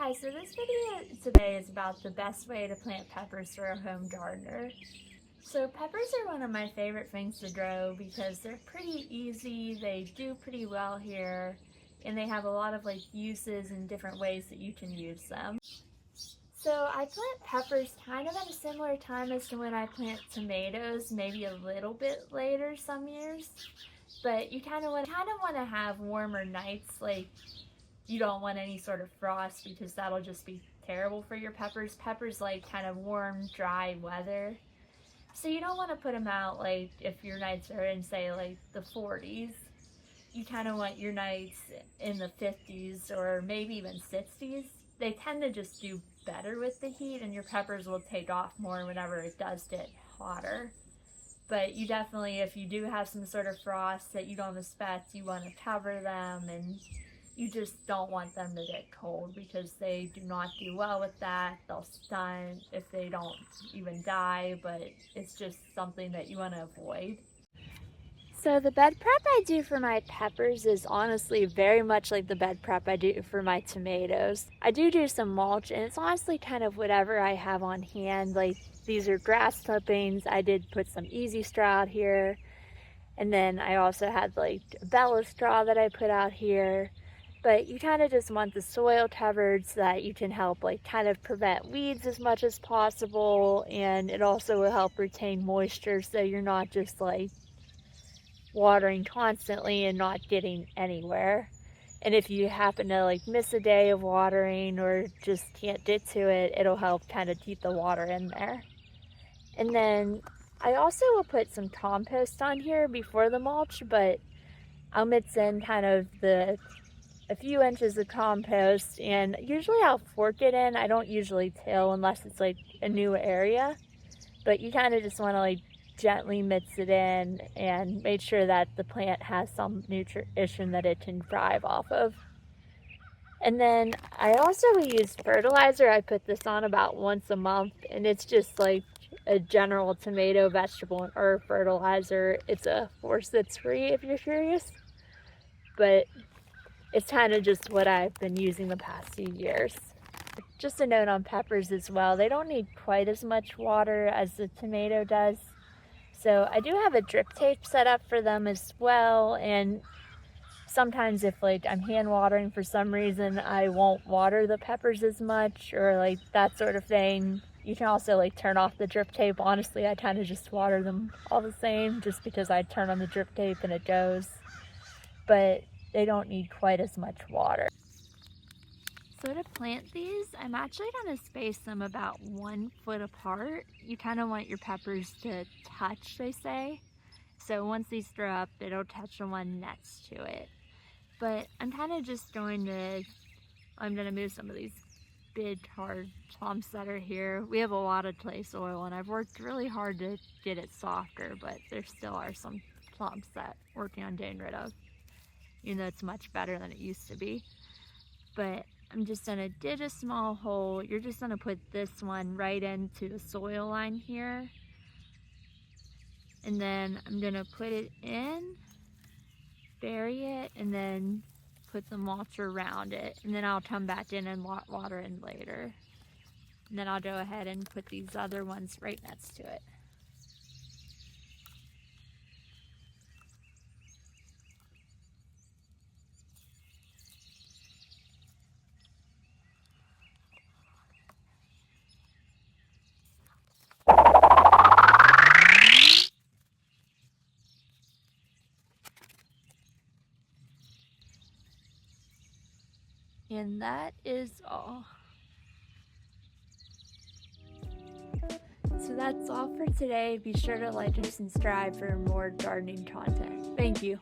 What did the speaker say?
Hi, so this video today is about the best way to plant peppers for a home gardener. So peppers are one of my favorite things to grow because they're pretty easy, they do pretty well here, and they have a lot of uses and different ways that you can use them. So I plant peppers kind of at a similar time as to when I plant tomatoes, maybe a little bit later some years. But you kind of want to have warmer nights, you don't want any sort of frost because that'll just be terrible for your peppers. Peppers like kind of warm, dry weather. So you don't want to put them out if your nights are in say the 40s. You kind of want your nights in the 50s or maybe even 60s. They tend to just do better with the heat and your peppers will take off more whenever it does get hotter. But you definitely, if you do have some sort of frost that you don't expect, you want to cover them, and you just don't want them to get cold because they do not do well with that. They'll stun if they don't even die, but it's just something that you want to avoid. So the bed prep I do for my peppers is honestly very much like the bed prep I do for my tomatoes. I do some mulch, and it's honestly kind of whatever I have on hand. These are grass clippings. I did put some easy straw out here, and then I also had Bella straw that I put out here. But you kind of just want the soil covered so that you can help kind of prevent weeds as much as possible, and it also will help retain moisture so you're not just watering constantly and not getting anywhere. And if you happen to miss a day of watering or just can't get to it, it'll help kind of keep the water in there. And then I also will put some compost on here before the mulch, but I'll mix in kind of a few inches of compost, and usually I'll fork it in. I don't usually till unless it's a new area, but you kind of just want to gently mix it in and make sure that the plant has some nutrition that it can thrive off of. And then I also use fertilizer. I put this on about once a month, and it's just a general tomato, vegetable, and herb fertilizer. It's a 4-6-free if you're curious, but it's kind of just what I've been using the past few years. Just a note on peppers as well, they don't need quite as much water as the tomato does. So I do have a drip tape set up for them as well, and sometimes if I'm hand watering for some reason, I won't water the peppers as much or that sort of thing. You can also turn off the drip tape. Honestly, I kind of just water them all the same just because I turn on the drip tape and it goes. But they don't need quite as much water. So to plant these, I'm actually going to space them about 1 foot apart. You kind of want your peppers to touch, they say. So once these grow up, it'll touch the one next to it. But I'm kind of just going to move some of these big hard clumps that are here. We have a lot of clay soil and I've worked really hard to get it softer, but there still are some clumps that I'm working on getting rid of. Even though it's much better than it used to be. But I'm just gonna dig a small hole. You're just gonna put this one right into the soil line here. And then I'm gonna put it in, bury it, and then put the mulch around it. And then I'll come back in and water in later. And then I'll go ahead and put these other ones right next to it. And that is all. So that's all for today. Be sure to like and subscribe for more gardening content. Thank you.